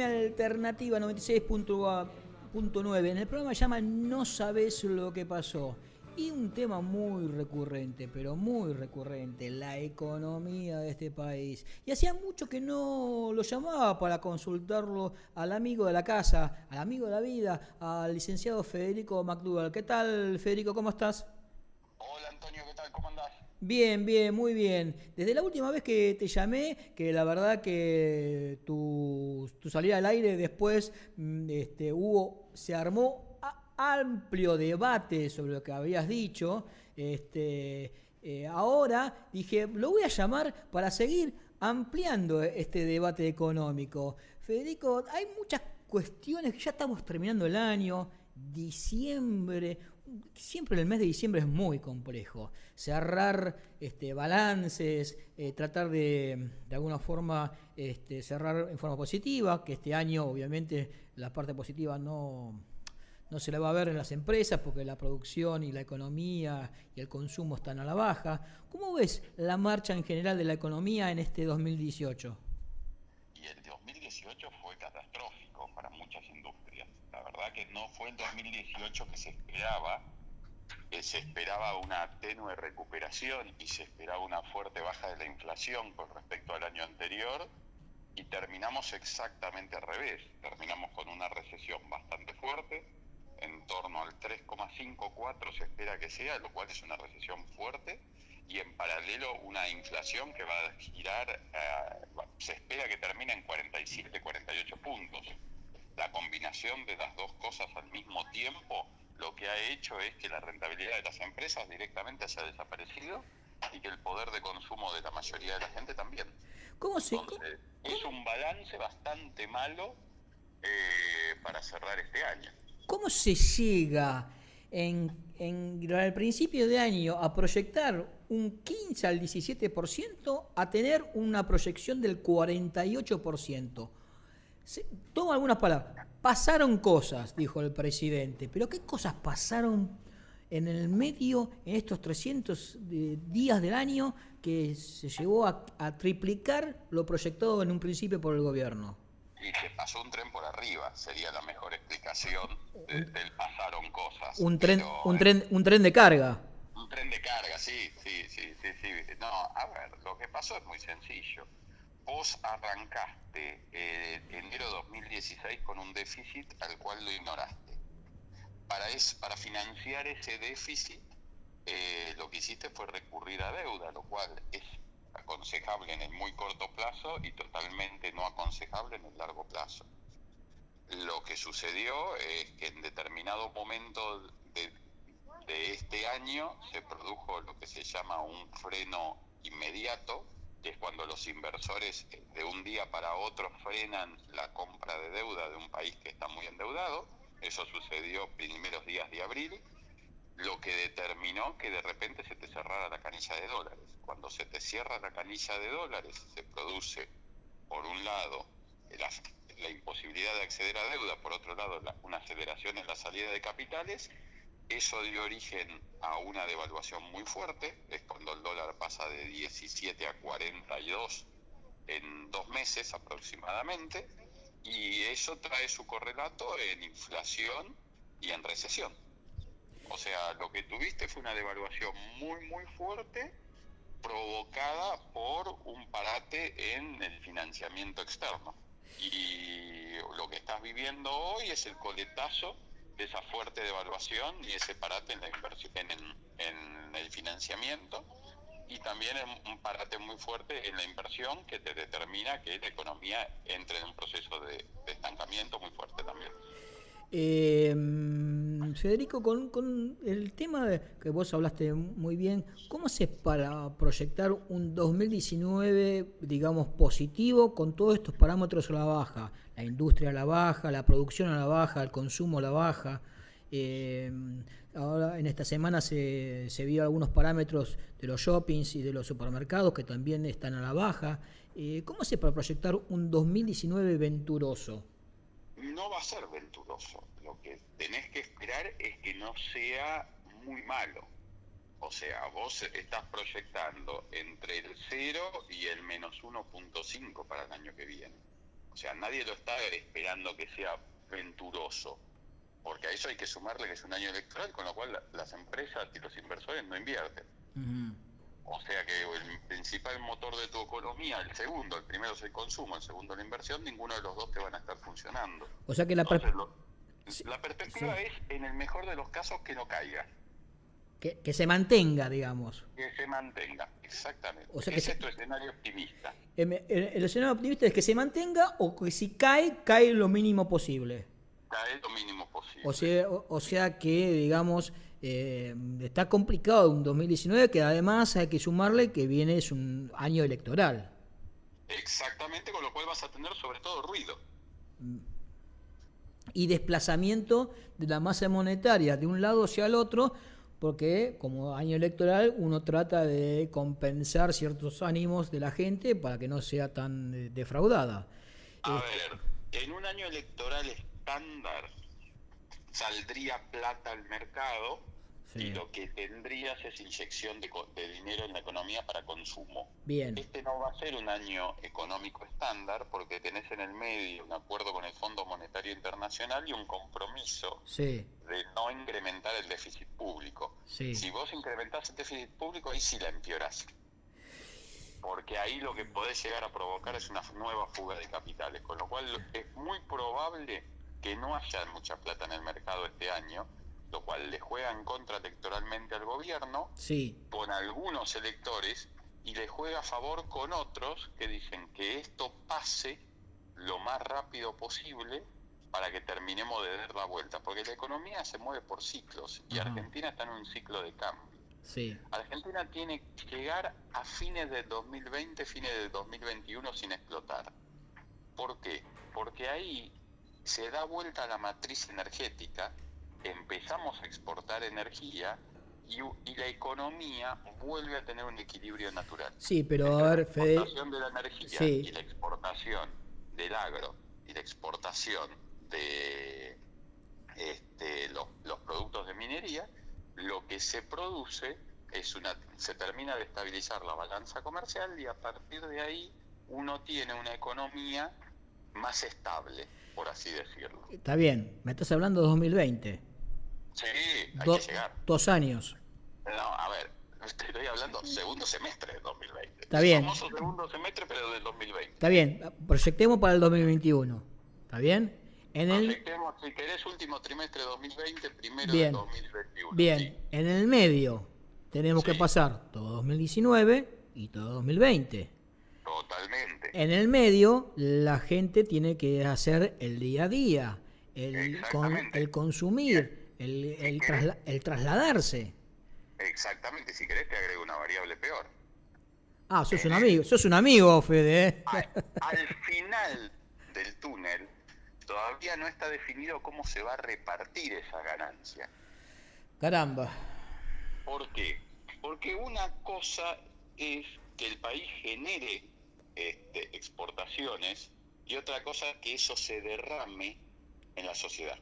FM Alternativa 96.9. En el programa se llama No sabés lo que pasó. Y un tema muy recurrente, pero muy recurrente, la economía de este país. Y hacía mucho que no lo llamaba para consultarlo al amigo de la casa, al amigo de la vida, al licenciado Federico McDougall. ¿Qué tal, Federico? ¿Cómo estás? Hola Antonio, ¿qué tal? ¿Cómo andás? Bien, bien, muy bien. Desde la última vez que te llamé, que la verdad que tu salida al aire después se armó amplio debate sobre lo que habías dicho. Ahora dije, lo voy a llamar para seguir ampliando este debate económico. Federico, hay muchas cuestiones que ya estamos terminando el año, diciembre, siempre el mes de diciembre es muy complejo. Cerrar balances, tratar de alguna forma cerrar en forma positiva, que este año obviamente la parte positiva no se la va a ver en las empresas porque la producción y la economía y el consumo están a la baja. ¿Cómo ves la marcha en general de la economía en este 2018? Y el 2018 fue catastrófico para muchas industrias. La verdad que no fue el 2018 que se esperaba una tenue recuperación y se esperaba una fuerte baja de la inflación con respecto al año anterior y terminamos exactamente al revés. Terminamos con una recesión bastante fuerte, en torno al 3,54 se espera que sea, lo cual es una recesión fuerte, y en paralelo una inflación que va a girar, se espera que termine en 47, 48 puntos. La combinación de las dos cosas al mismo tiempo lo que ha hecho es que la rentabilidad de las empresas directamente haya desaparecido y que el poder de consumo de la mayoría de la gente también. ¿Cómo se, cómo, Entonces, es un balance bastante malo para cerrar este año. ¿Cómo se llega al principio de año a proyectar un 15 al 17% a tener una proyección del 48%? Tomo algunas palabras. Pasaron cosas, dijo el presidente, pero ¿qué cosas pasaron en el medio, en estos 300 días del año, que se llegó a triplicar lo proyectado en un principio por el gobierno? Y se pasó un tren por arriba, sería la mejor explicación Un, del pasaron cosas, un tren, pero un tren de carga. un tren de carga, sí, sí, sí, sí, sí. No, a ver, lo que pasó es muy sencillo. Vos arrancaste enero 2016 con un déficit al cual lo ignoraste. Para financiar ese déficit, lo que hiciste fue recurrir a deuda, lo cual es aconsejable en el muy corto plazo y totalmente no aconsejable en el largo plazo. Lo que sucedió es que en determinado momento de este año se produjo lo que se llama un freno inmediato, que es cuando los inversores de un día para otro frenan la compra de deuda de un país que está muy endeudado. Eso sucedió primeros días de abril, lo que determinó que de repente se te cerrara la canilla de dólares. Cuando se te cierra la canilla de dólares, se produce, por un lado, la, la imposibilidad de acceder a deuda, por otro lado, una aceleración en la salida de capitales. Eso dio origen a una devaluación muy fuerte, es cuando el dólar pasa de 17 a 42 en 2 meses aproximadamente, y eso trae su correlato en inflación y en recesión. O sea, lo que tuviste fue una devaluación muy, muy fuerte provocada por un parate en el financiamiento externo. Y lo que estás viviendo hoy es el coletazo de esa fuerte devaluación y ese parate en la inversión, en el financiamiento, y también un parate muy fuerte en la inversión que te determina que la economía entre en un proceso de estancamiento muy fuerte también. Eh, Federico, con el tema que vos hablaste muy bien, ¿cómo haces para proyectar un 2019, digamos, positivo con todos estos parámetros a la baja? La industria a la baja, la producción a la baja, el consumo a la baja. Eh, Ahora en esta semana se vio algunos parámetros de los shoppings y de los supermercados que también están a la baja. ¿Cómo haces para proyectar un 2019 venturoso? No va a ser venturoso. Lo que tenés que esperar es que no sea muy malo. O sea, vos estás proyectando entre el 0 y el -1,5 para el año que viene. O sea, nadie lo está esperando que sea venturoso, porque a eso hay que sumarle que es un año electoral, con lo cual las empresas y los inversores no invierten. Ujú. O sea que el principal motor de tu economía, el segundo, el primero es el consumo, el segundo la inversión, ninguno de los dos te van a estar funcionando. O sea que Entonces, sí, la perspectiva sí, es, en el mejor de los casos, que no caiga, que se mantenga, digamos. que se mantenga, exactamente. O sea que Ese es tu escenario optimista. el escenario optimista es que se mantenga o que si cae, cae lo mínimo posible. Cae lo mínimo posible. O sea que, digamos, está complicado un 2019 que además hay que sumarle que viene es un año electoral. Exactamente, con lo cual vas a tener sobre todo ruido. Y desplazamiento de la masa monetaria de un lado hacia el otro, porque como año electoral uno trata de compensar ciertos ánimos de la gente para que no sea tan defraudada. A Este, ver, en un año electoral estándar saldría plata al mercado y sí, lo que tendrías es inyección de dinero en la economía para consumo. bien, Este no va a ser un año económico estándar porque tenés en el medio un acuerdo con el Fondo Monetario Internacional y un compromiso sí, de no incrementar el déficit público. sí. Si vos incrementás el déficit público, ahí sí la empeorás. Porque ahí lo que podés llegar a provocar es una nueva fuga de capitales, con lo cual es muy probable que no haya mucha plata en el mercado este año, lo cual le juega en contra electoralmente al gobierno, Sí, con algunos electores, y le juega a favor con otros que dicen que esto pase lo más rápido posible para que terminemos de dar la vuelta, porque la economía se mueve por ciclos y ajá, Argentina está en un ciclo de cambio. sí. Argentina tiene que llegar a fines del 2020, fines del 2021 sin explotar. ¿Por qué? Porque ahí se da vuelta a la matriz energética, empezamos a exportar energía y la economía vuelve a tener un equilibrio natural. Sí, pero Entre a la ver, Fede, exportación de la energía sí, y la exportación del agro y la exportación de los productos de minería, lo que se produce es se termina de estabilizar la balanza comercial y a partir de ahí uno tiene una economía más estable, por así decirlo. está bien, me estás hablando de 2020, Sí, hay que llegar. 2 años, No, a ver, estoy hablando segundo semestre de 2020. está El bien, famoso segundo semestre, pero del 2020. está bien, proyectemos para el 2021, ¿está bien? En el, Proyectemos, si querés, último trimestre de 2020, primero del bien, 2021. Sí, bien, en el medio tenemos que sí, pasar todo 2019 y todo 2020. totalmente. En el medio, la gente tiene que hacer el día a día, Exactamente. el Y consumir, si querés, el trasladarse. exactamente, si querés te agrego una variable peor. Ah, En el, sos un amigo, Fede, ¿eh? al final del túnel todavía no está definido cómo se va a repartir esa ganancia. Caramba. ¿Por qué? Porque una cosa es que el país genere exportaciones y otra cosa que eso se derrame en la sociedad.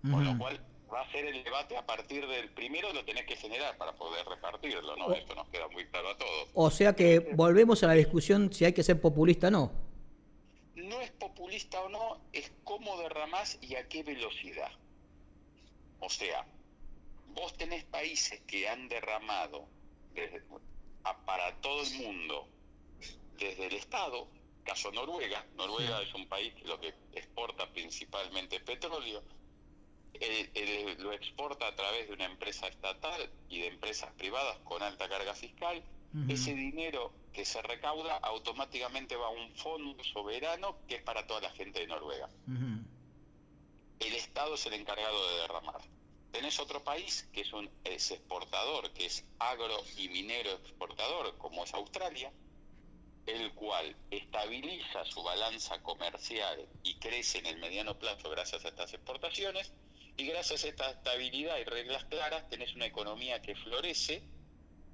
Con lo Ujú. cual va a ser el debate a partir del primero, lo tenés que generar para poder repartirlo, ¿no? O, Esto nos queda muy claro a todos. o sea Pero que volvemos a la discusión si hay que ser populista o no. no es populista o no, es cómo derramás y a qué velocidad. O sea, vos tenés países que han derramado para todo el mundo desde el Estado, caso Noruega. Noruega Sí. es un país que lo que exporta principalmente es petróleo, lo exporta a través de una empresa estatal y de empresas privadas con alta carga fiscal. Ujú. Ese dinero que se recauda automáticamente va a un fondo soberano que es para toda la gente de Noruega. Ujú. El Estado es el encargado de derramar. Tenés otro país que es exportador, que es agro y minero exportador, como es Australia, el cual estabiliza su balanza comercial y crece en el mediano plazo gracias a estas exportaciones, y gracias a esta estabilidad y reglas claras tenés una economía que florece,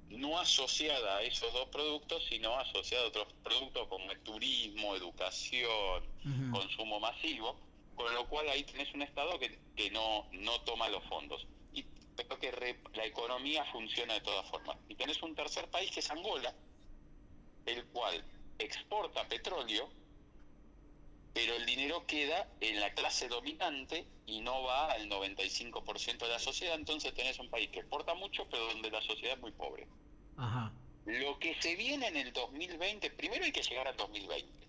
no asociada a esos dos productos, sino asociada a otros productos como el turismo, educación, Ujú. consumo masivo, con lo cual ahí tenés un Estado que no toma los fondos. Pero que la economía funciona de todas formas. Y tenés un tercer país que es Angola, el cual exporta petróleo dinero queda en la clase dominante y no va al 95% de la sociedad, entonces tenés un país que exporta mucho, pero donde la sociedad es muy pobre. Ajá. Lo que se viene en el 2020, primero hay que llegar al 2020.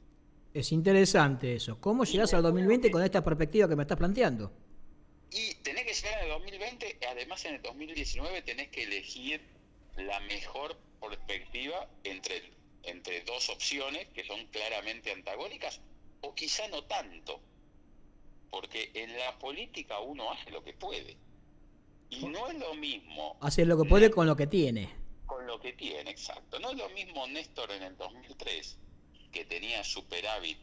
Es interesante eso. ¿Cómo Y llegás al después 2020 con esta perspectiva que me estás planteando? Y tenés que llegar al 2020, además en el 2019 tenés que elegir la mejor perspectiva entre dos opciones que son claramente antagónicas, o quizá no tanto, porque en la política uno hace lo que puede. Y no es lo mismo Hace lo que puede con lo que tiene. con lo que tiene, exacto. No es lo mismo Néstor en el 2003, que tenía superávit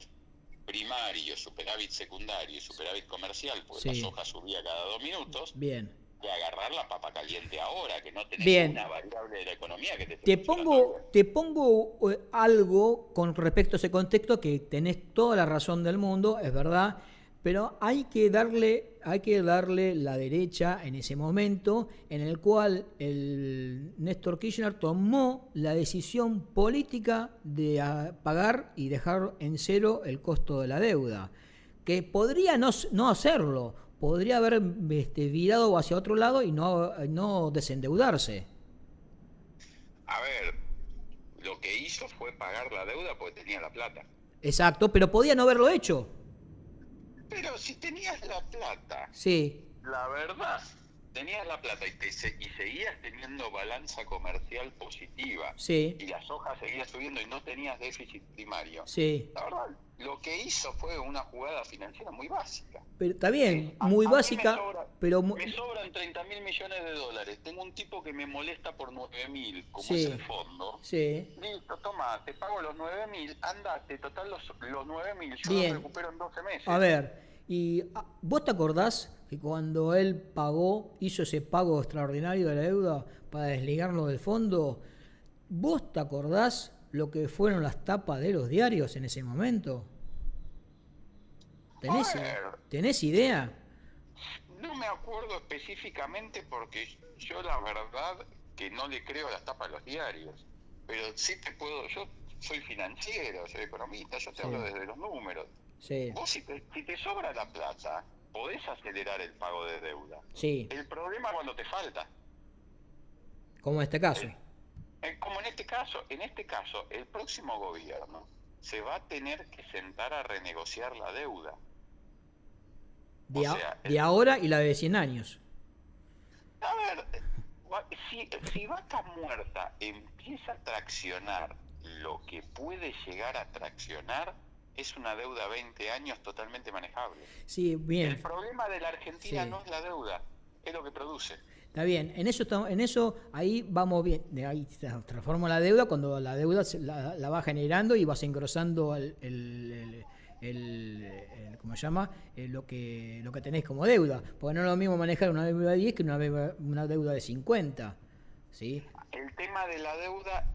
primario, superávit secundario y superávit comercial, porque la Sí. soja subía cada 2 minutos, Bien. de agarrar la papa caliente ahora, que no tenés Bien. una variable de la economía que te esté Te funcionando bien. pongo algo con respecto a ese contexto que tenés toda la razón del mundo, es verdad, pero hay que darle la derecha en ese momento en el cual el Néstor Kirchner tomó la decisión política de pagar y dejar en cero el costo de la deuda, que podría no hacerlo, podría haber virado hacia otro lado y no desendeudarse. A ver, lo que hizo fue pagar la deuda porque tenía la plata. Exacto, pero podía no haberlo hecho. Pero si tenías la plata, Sí, la verdad, tenías la plata y seguías teniendo balanza comercial positiva, sí, y la soja seguía subiendo y no tenías déficit primario, sí. la verdad, lo que hizo fue una jugada financiera muy básica. Pero está bien, A muy mí básica, pero me sobran 30.000 millones de dólares. Tengo un tipo que me molesta por 9.000, como sí, es el fondo. sí. Listo, toma, te pago los 9.000, andate, total los 9.000, yo Bien. los recupero en 12 meses. A ver, y ¿vos te acordás que cuando él hizo ese pago extraordinario de la deuda para desligarlo del fondo, vos te acordás lo que fueron las tapas de los diarios en ese momento? A ver, ¿Tenés idea? no me acuerdo específicamente porque yo la verdad que no le creo a las tapas de los diarios. Pero sí yo soy financiero, soy economista, yo te Sí. hablo desde los números. Sí, Vos si te sobra la plata, podés acelerar el pago de deuda. sí, El problema es cuando te falta. como en este caso. Como en este caso, el próximo gobierno se va a tener que sentar a renegociar la deuda. De ahora y la de 100 años. A ver, si Vaca Muerta empieza a traccionar lo que puede llegar a traccionar, es una deuda a 20 años totalmente manejable. Sí, El bien. problema de la Argentina Sí. no es la deuda, es lo que produce. Está bien, en eso ahí vamos bien. Ahí se transforma la deuda cuando la deuda la va generando y vas engrosando ¿cómo se llama? Lo que tenés como deuda. Porque no es lo mismo manejar una deuda de 10 que una deuda de 50. ¿Sí? El tema de la deuda,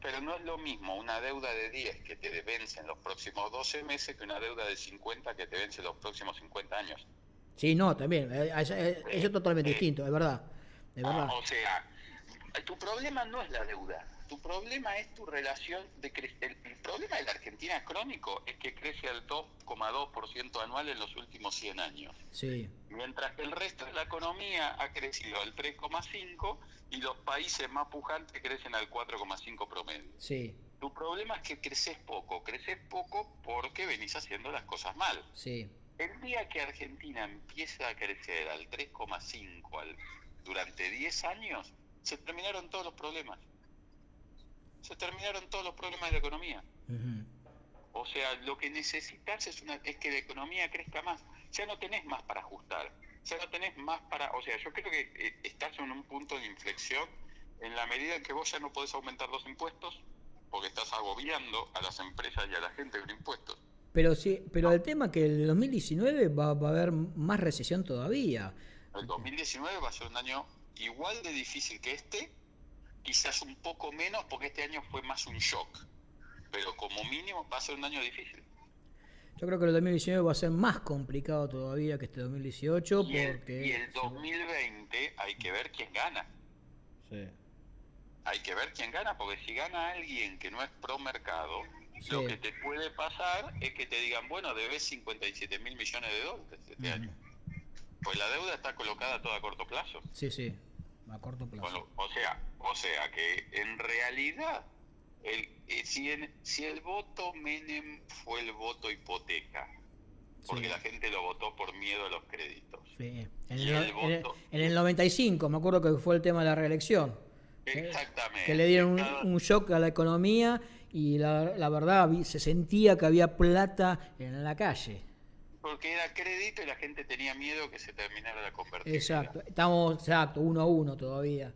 pero no es lo mismo una deuda de 10 que te vence en los próximos 12 meses que una deuda de 50 que te vence en los próximos 50 años. Sí, no, también. Eso es totalmente distinto, es verdad. Es verdad. O sea, tu problema no es la deuda, tu problema es tu relación el problema de la Argentina crónico es que crece al 2,2% anual en los últimos 100 años. Sí. Mientras que el resto de la economía ha crecido al 3,5 y los países más pujantes crecen al 4,5 promedio. Sí. Tu problema es que creces poco porque venís haciendo las cosas mal. Sí. El día que Argentina empieza a crecer al 3,5 durante 10 años, se terminaron todos los problemas. Se terminaron todos los problemas de la economía. Uh-huh. O sea, lo que necesitas es que la economía crezca más. Ya no tenés más para ajustar. Ya no tenés más para... O sea, yo creo que estás en un punto de inflexión en la medida en que vos ya no podés aumentar los impuestos porque estás agobiando a las empresas y a la gente con impuestos. Pero sí, pero el tema es que el 2019 va a haber más recesión todavía. El 2019 va a ser un año igual de difícil que quizás un poco menos porque este año fue más un shock, pero como mínimo va a ser un año difícil. Yo creo que el 2019 va a ser más complicado todavía que este 2018 Y porque... el 2020 hay que ver quién gana. Sí. Hay que ver quién gana, porque si gana alguien que no es pro mercado, Sí. Lo que te puede pasar es que te digan, bueno, debes 57.000 millones de dólares este año. Pues la deuda está colocada a todo a corto plazo. Sí, sí, a corto plazo. O sea que en realidad, si el voto Menem fue el voto hipoteca, porque Sí, la gente lo votó por miedo a los créditos, sí. y el voto... En el 95, me acuerdo que fue el tema de la reelección. Que le Exactamente. dieron un shock a la economía y la verdad se sentía que había plata en la calle. Porque era crédito y la gente tenía miedo que se terminara la convertibilidad. Exacto, estamos 1-1 todavía.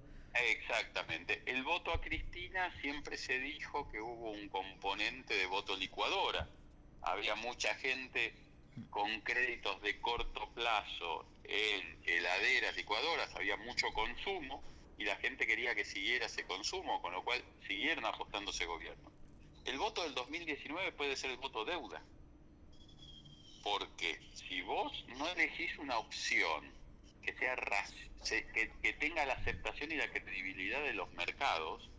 Exactamente. El voto a Cristina siempre se dijo que hubo un componente de voto licuadora. Había mucha gente con créditos de corto plazo en heladeras, licuadoras, había mucho consumo y la gente quería que siguiera ese consumo, con lo cual siguieron apostando ese gobierno. El voto del 2019 puede ser el voto deuda. Porque si vos no elegís una opción que sea que tenga la aceptación y la credibilidad de los mercados,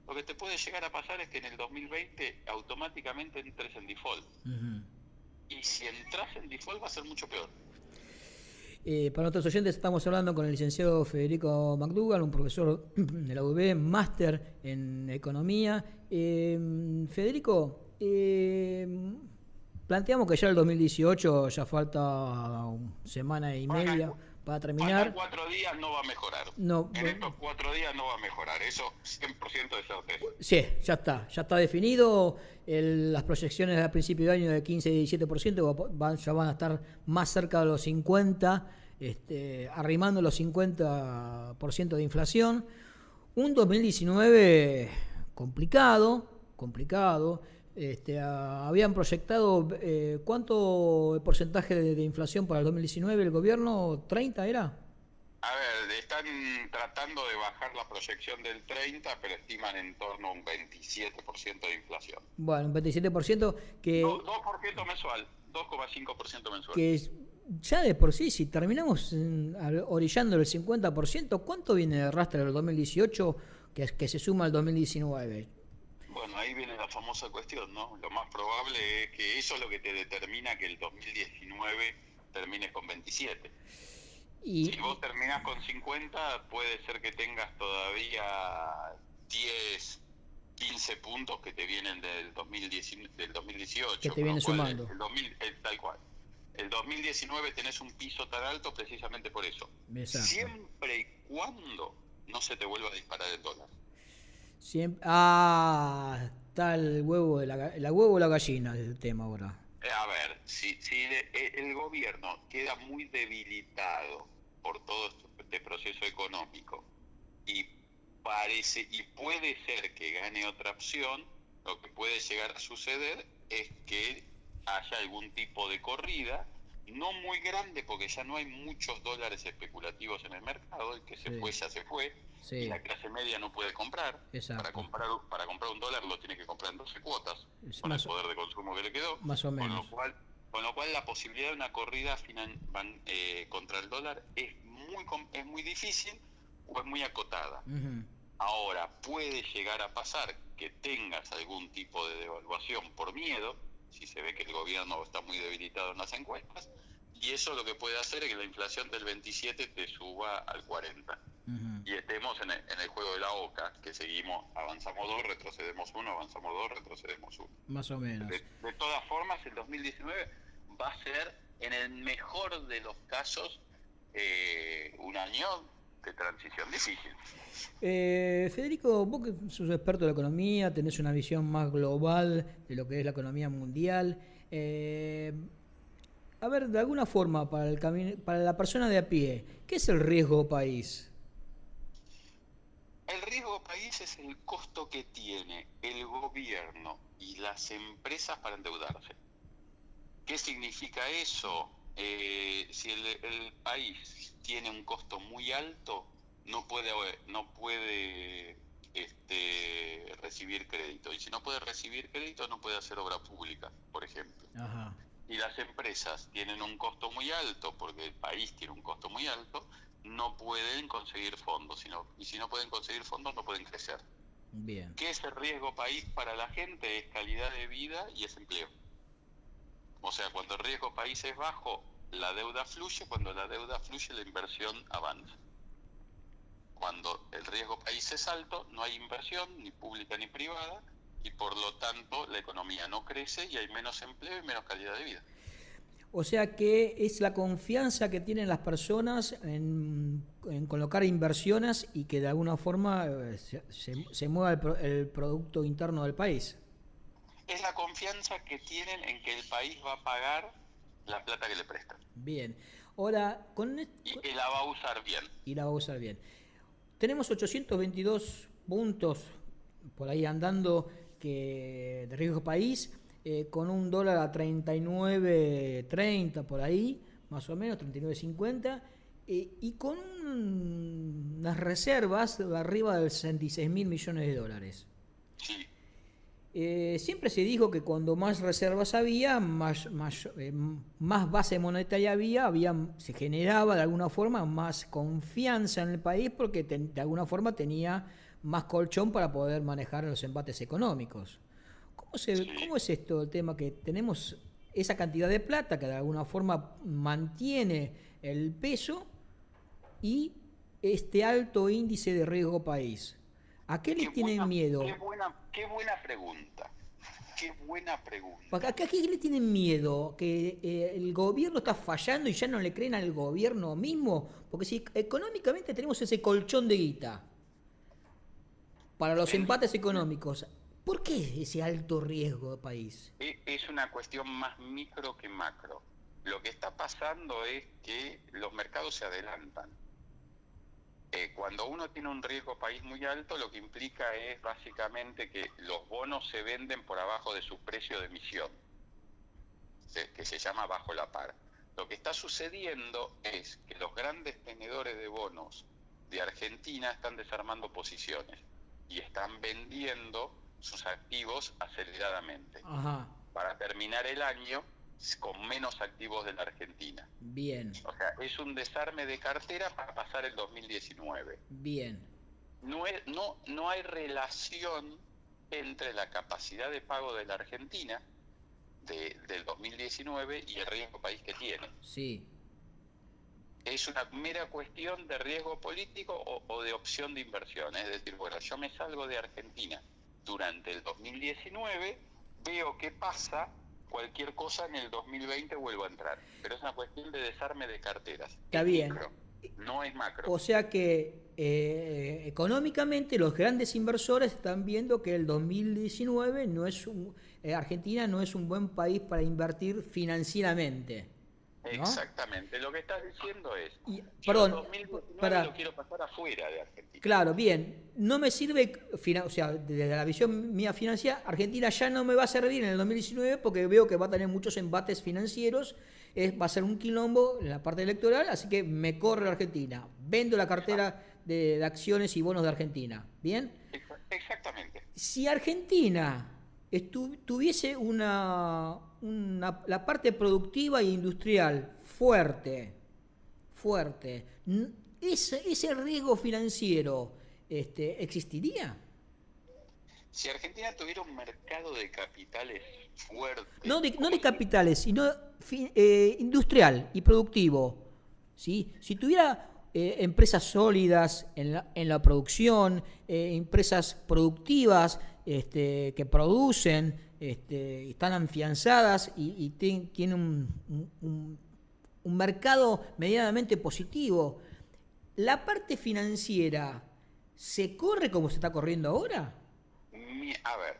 lo que te puede llegar a pasar es que en el 2020 automáticamente entres en default. Y si entras en default va a ser mucho peor. Para nuestros oyentes estamos hablando con el licenciado Federico McDougall, un profesor de la UB, máster en economía. Federico, planteamos que ya el 2018 ya falta semana y media para terminar. Faltan 4 días, no va a mejorar. No, en estos 4 días no va a mejorar, eso 100% de certeza. Sí, ya está definido. Las proyecciones a principio de año de 15 y 17% ya van a estar más cerca de los 50, arrimando los 50% de inflación. Un 2019 complicado. Habían proyectado ¿cuánto porcentaje de inflación para el 2019 el gobierno? ¿30 era? A ver, están tratando de bajar la proyección del 30, pero estiman en torno a un 27% de inflación. Bueno, un 27% que... 2% mensual, 2,5% mensual. Que ya de por sí, si terminamos orillando el 50%, ¿cuánto viene de rastre del 2018 que se suma al 2019? Bueno, ahí viene la famosa cuestión, ¿no? Lo más probable es que eso es lo que te determina que el 2019 termine con 27. Si vos terminás con 50, puede ser que tengas todavía 10, 15 puntos que te vienen del 2018. Que te vienen sumando. Tal cual. El 2019 tenés un piso tan alto precisamente por eso. Exacto. Siempre y cuando no se te vuelva a disparar el dólar. Está el huevo la huevo o la gallina del tema ahora. A ver, si el gobierno queda muy debilitado por todo este proceso económico y puede ser que gane otra opción, lo que puede llegar a suceder es que haya algún tipo de corrida, no muy grande porque ya no hay muchos dólares especulativos en el mercado, el que se fue ya se fue, y la clase media no puede comprar. Para comprar un dólar lo tiene que comprar en 12 cuotas, con el poder de consumo que le quedó, más o menos. Con lo cual la posibilidad de una corrida contra el dólar es muy difícil o es muy acotada. Ahora, puede llegar a pasar que tengas algún tipo de devaluación por miedo, si se ve que el gobierno está muy debilitado en las encuestas, y eso lo que puede hacer es que la inflación del 27 te suba al 40. Y estemos en el juego de la oca, que seguimos, avanzamos 2, retrocedemos 1, avanzamos 2, retrocedemos 1. Más o menos. De todas formas, el 2019 va a ser, en el mejor de los casos, un año de transición difícil. Federico, vos que sos experto de la economía, tenés una visión más global de lo que es la economía mundial. A ver, de alguna forma, para la persona de a pie, ¿qué es el riesgo país? El riesgo país es el costo que tiene el gobierno y las empresas para endeudarse. ¿Qué significa eso? Si el país tiene un costo muy alto, no puede recibir crédito. Y si no puede recibir crédito, no puede hacer obra pública, por ejemplo. Ajá. Y las empresas tienen un costo muy alto, porque el país tiene un costo muy alto, no pueden conseguir fondos. Y si no pueden conseguir fondos, no pueden crecer. Bien. ¿Qué es el riesgo país para la gente? Es calidad de vida y es empleo. O sea, cuando el riesgo país es bajo, la deuda fluye, cuando la deuda fluye, la inversión avanza. Cuando el riesgo país es alto, no hay inversión, ni pública ni privada, y por lo tanto la economía no crece y hay menos empleo y menos calidad de vida. O sea que es la confianza que tienen las personas en colocar inversiones y que de alguna forma se mueva el Producto Interno del país. Es la confianza que tienen en que el país va a pagar la plata que le prestan Bien. Ahora, y que la va a usar bien. y la va a usar bien. Tenemos 822 puntos por ahí andando de riesgo país, con un dólar a 39.30 por ahí, más o menos, 39.50, y con unas reservas arriba de 66.000 millones de dólares. Sí. Siempre se dijo que cuando más reservas había, más base monetaria se generaba de alguna forma más confianza en el país porque de alguna forma tenía más colchón para poder manejar los embates económicos. ¿Cómo es esto el tema que tenemos esa cantidad de plata que de alguna forma mantiene el peso y este alto índice de riesgo país? ¿A qué le tienen miedo? Qué buena pregunta. Qué buena pregunta. ¿A qué le tienen miedo? ¿Que el gobierno está fallando y ya no le creen al gobierno mismo? Porque si económicamente tenemos ese colchón de guita para los empates económicos, ¿por qué ese alto riesgo de país? Es una cuestión más micro que macro. Lo que está pasando es que los mercados se adelantan. Cuando uno tiene un riesgo país muy alto, lo que implica es básicamente que los bonos se venden por abajo de su precio de emisión, que se llama bajo la par. Lo que está sucediendo es que los grandes tenedores de bonos de Argentina están desarmando posiciones y están vendiendo sus activos aceleradamente. Ajá. Para terminar el año con menos activos de la Argentina. Bien. O sea, es un desarme de cartera para pasar el 2019. Bien. No hay relación entre la capacidad de pago de la Argentina del 2019 y el riesgo país que tiene. Sí. Es una mera cuestión de riesgo político o de opción de inversión. Es decir, bueno, yo me salgo de Argentina durante el 2019, veo qué pasa, cualquier cosa en el 2020 vuelvo a entrar. Pero es una cuestión de desarme de carteras. Está es bien. Micro, no es macro. O sea que económicamente los grandes inversores están viendo que el 2019 Argentina no es un buen país para invertir financieramente, ¿no? Exactamente. Lo que estás diciendo es, perdón, 2019 lo quiero pasar afuera de Argentina. Claro, bien. No me sirve, o sea, desde la visión mía financiera, Argentina ya no me va a servir en el 2019 porque veo que va a tener muchos embates financieros, va a ser un quilombo en la parte electoral, así que me corre Argentina. Vendo la cartera de acciones y bonos de Argentina. ¿Bien? Exactamente. Si Argentina tuviese la parte productiva e industrial fuerte, ese riesgo financiero ¿existiría? Si Argentina tuviera un mercado de capitales fuerte... No de capitales, sino industrial y productivo. ¿Sí? Si tuviera empresas sólidas en la producción, empresas productivas que producen, están afianzadas y tienen un mercado medianamente positivo, ¿la parte financiera se corre como se está corriendo ahora? A ver,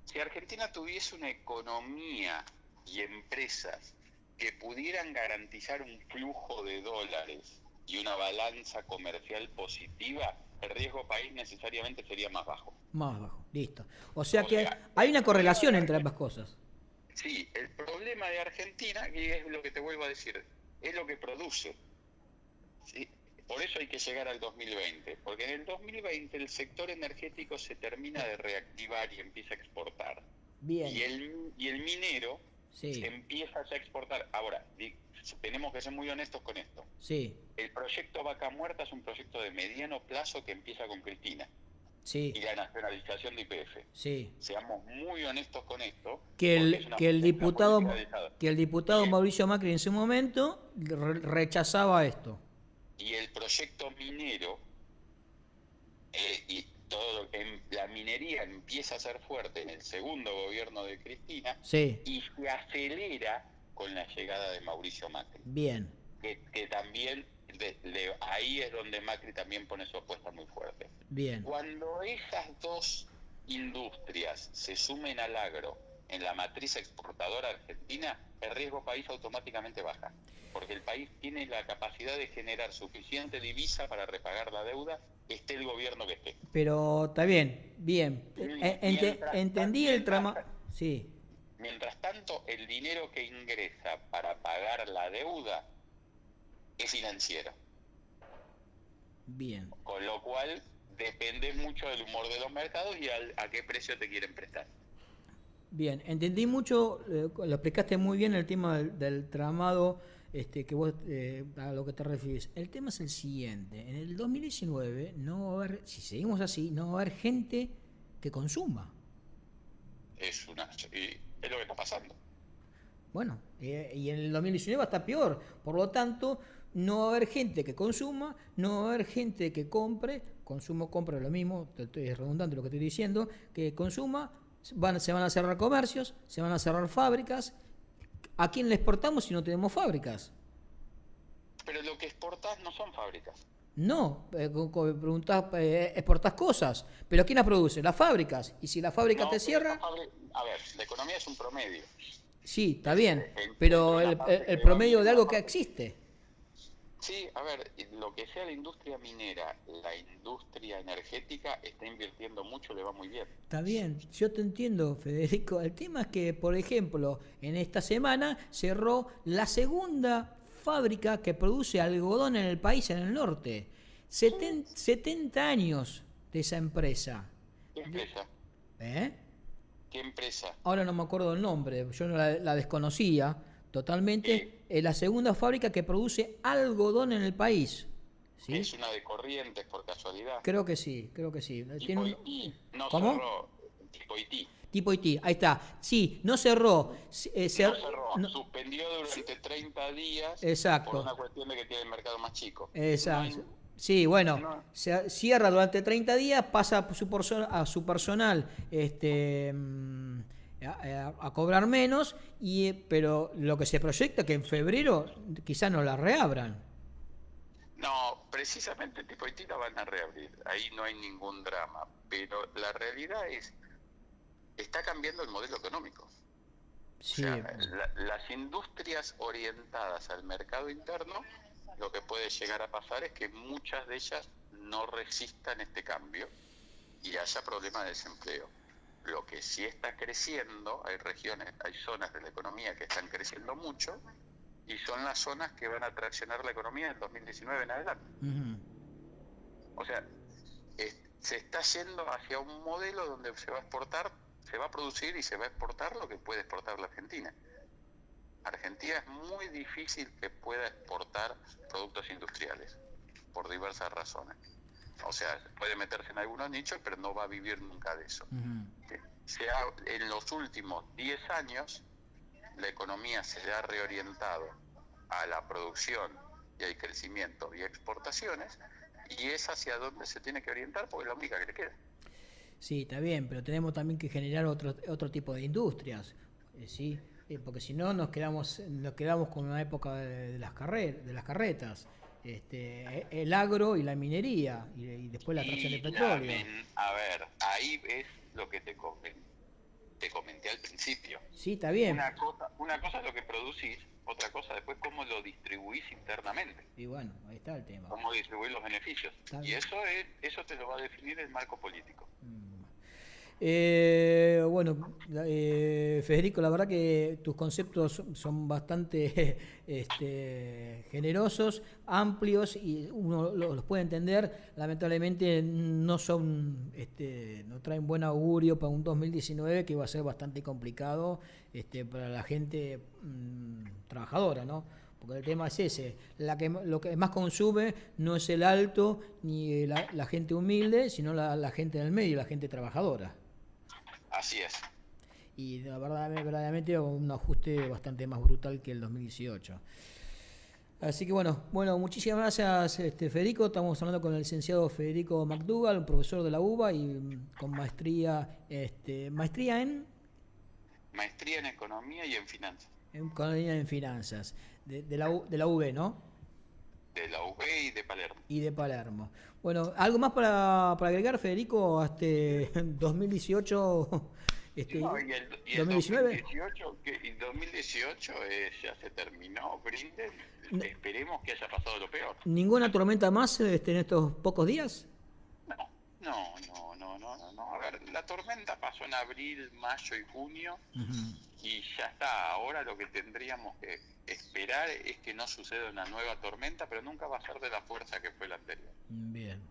si Argentina tuviese una economía y empresas que pudieran garantizar un flujo de dólares y una balanza comercial positiva, el riesgo país necesariamente sería más bajo. Más bajo, listo. O sea que hay una correlación entre ambas cosas. Sí, el problema de Argentina, y es lo que te vuelvo a decir, es lo que produce. ¿Sí? Por eso hay que llegar al 2020, porque en el 2020 el sector energético se termina de reactivar y empieza a exportar. Bien. Y el minero sí. empieza a exportar. Ahora, tenemos que ser muy honestos con esto. Sí. El proyecto Vaca Muerta es un proyecto de mediano plazo que empieza con Cristina. Sí, y la nacionalización de YPF. sí. Seamos muy honestos con esto, Que porque es el, una que el política diputado, politicalizada. que el diputado Mauricio Macri en su momento rechazaba esto. Y el proyecto minero y todo la minería empieza a ser fuerte en el segundo gobierno de Cristina Sí, y se acelera con la llegada de Mauricio Macri, bien, que también ahí es donde Macri también pone su apuesta muy fuerte. bien, Cuando esas dos industrias se sumen al agro en la matriz exportadora argentina, el riesgo país automáticamente baja, porque el país tiene la capacidad de generar suficiente divisa para repagar la deuda, esté el gobierno que esté. pero está bien, bien. Entendí el trama. Mientras, Sí, mientras tanto, el dinero que ingresa para pagar la deuda es financiero, bien. con lo cual depende mucho del humor de los mercados y a qué precio te quieren prestar. Bien, entendí mucho, lo explicaste muy bien el tema del tramado que vos a lo que te refieres. El tema es el siguiente, en el 2019 no va a haber, si seguimos así, no va a haber gente que consuma. Y es lo que está pasando. Bueno, y en el 2019 va a estar peor, por lo tanto, no va a haber gente que consuma, no va a haber gente que compre, consumo, compra lo mismo, estoy redundante lo que estoy diciendo, que consuma, se van a cerrar comercios, se van a cerrar fábricas. ¿A quién le exportamos si no tenemos fábricas? Pero lo que exportás no son fábricas. No, preguntás, exportás cosas, pero ¿quién las produce? Las fábricas. Y si la fábrica No, te cierra, a ver, la economía es un promedio. sí, está bien, Entre pero una parte el que va promedio bien y de una algo que parte. existe. Sí, a ver, lo que sea la industria minera, la industria energética está invirtiendo mucho, le va muy bien. Está bien, yo te entiendo, Federico. El tema es que, por ejemplo, en esta semana cerró la segunda fábrica que produce algodón en el país, en el norte. 70 años de esa empresa. ¿Qué empresa? ¿Eh? ¿Qué empresa? Ahora no me acuerdo el nombre, yo no la desconocía Eh, totalmente. Es la segunda fábrica que produce algodón en el país. ¿Sí? es una de Corrientes, por casualidad. Creo que sí, creo que sí. Tiene Tipo Haití, no ¿Cómo? cerró. Tipo Haití. Tipo Haití, ahí está. Sí, no cerró. No cerró, No, suspendió durante 30 días por exacto, una cuestión de que tiene el mercado más chico. No hay, exacto. Sí, bueno, no, se cierra durante 30 días, pasa a su personal a cobrar menos, pero lo que se proyecta que en febrero quizás no la reabran. no, precisamente tipo Haití la van a reabrir, ahí no hay ningún drama, pero la realidad es, está cambiando el modelo económico. O Sí, sea, las industrias orientadas al mercado interno, lo que puede llegar a pasar es que muchas de ellas no resistan este cambio y haya problemas de desempleo. Lo que sí está creciendo, hay regiones, hay zonas de la economía que están creciendo mucho y son las zonas que van a traccionar la economía del 2019 en adelante. ujú, O sea, se está yendo hacia un modelo donde se va a exportar, se va a producir y se va a exportar lo que puede exportar la Argentina. Argentina es muy difícil que pueda exportar productos industriales, por diversas razones. O sea, puede meterse en algunos nichos, pero no va a vivir nunca de eso. ujú. En los últimos 10 años, la economía se ha reorientado a la producción y al crecimiento y exportaciones, y es hacia donde se tiene que orientar porque es la única que le queda. Sí, está bien, pero tenemos también que generar otro tipo de industrias, ¿sí? Porque si no nos quedamos con una época de las carretas, el agro y la minería y después la extracción de petróleo. A ver, ahí es lo que te comenté al principio. Sí, está bien. Una cosa es lo que producís, otra cosa después cómo lo distribuís internamente, Y bueno, ahí está el tema. cómo distribuís los beneficios. Está Y bien. eso te lo va a definir el marco político. Bueno, Federico, la verdad que tus conceptos son bastante generosos, amplios y uno los puede entender. Lamentablemente no traen buen augurio para un 2019 que va a ser bastante complicado para la gente trabajadora, ¿no? Porque el tema es ese, lo que más consume no es el alto ni la gente humilde, sino la gente del medio, la gente trabajadora. Así es. Y la verdad, verdaderamente un ajuste bastante más brutal que el 2018. Así que bueno, muchísimas gracias Federico. Estamos hablando con el licenciado Federico McDougall, un profesor de la UBA y con maestría en Maestría en Economía y en Finanzas. Economía en Finanzas, de la UB, ¿no? De la UB y de Palermo. Y de Palermo. Bueno, ¿algo más para agregar, Federico, a este 2018? No, y el 2019. 2018 ya se terminó, Brinden. Esperemos que haya pasado lo peor. ¿Ninguna tormenta más en estos pocos días? No. A ver, la tormenta pasó en abril, mayo y junio. Uh-huh. Y ya está. Ahora lo que tendríamos que esperar es que no suceda una nueva tormenta, pero nunca va a ser de la fuerza que fue la anterior. Bien,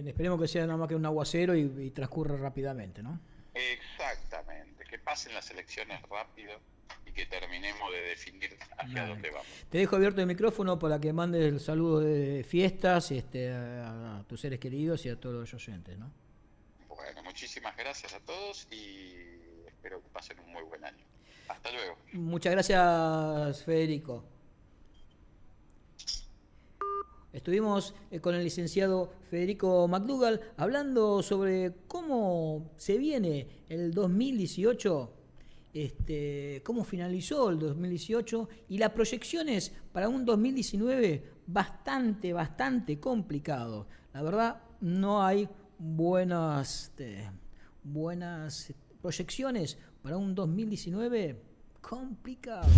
esperemos que sea nada más que un aguacero y transcurra rápidamente, ¿no? Exactamente, que pasen las elecciones rápido y que terminemos de definir hacia dónde vamos. Te dejo abierto el micrófono para que mandes el saludo de fiestas a tus seres queridos y a todos los oyentes, ¿no? Bueno, muchísimas gracias a todos y espero que pasen un muy buen año. Hasta luego. Muchas gracias, Federico. Estuvimos con el licenciado Federico McDougall hablando sobre cómo se viene el 2018, cómo finalizó el 2018 y las proyecciones para un 2019 bastante complicado. La verdad, no hay buenas proyecciones para un 2019 complicado.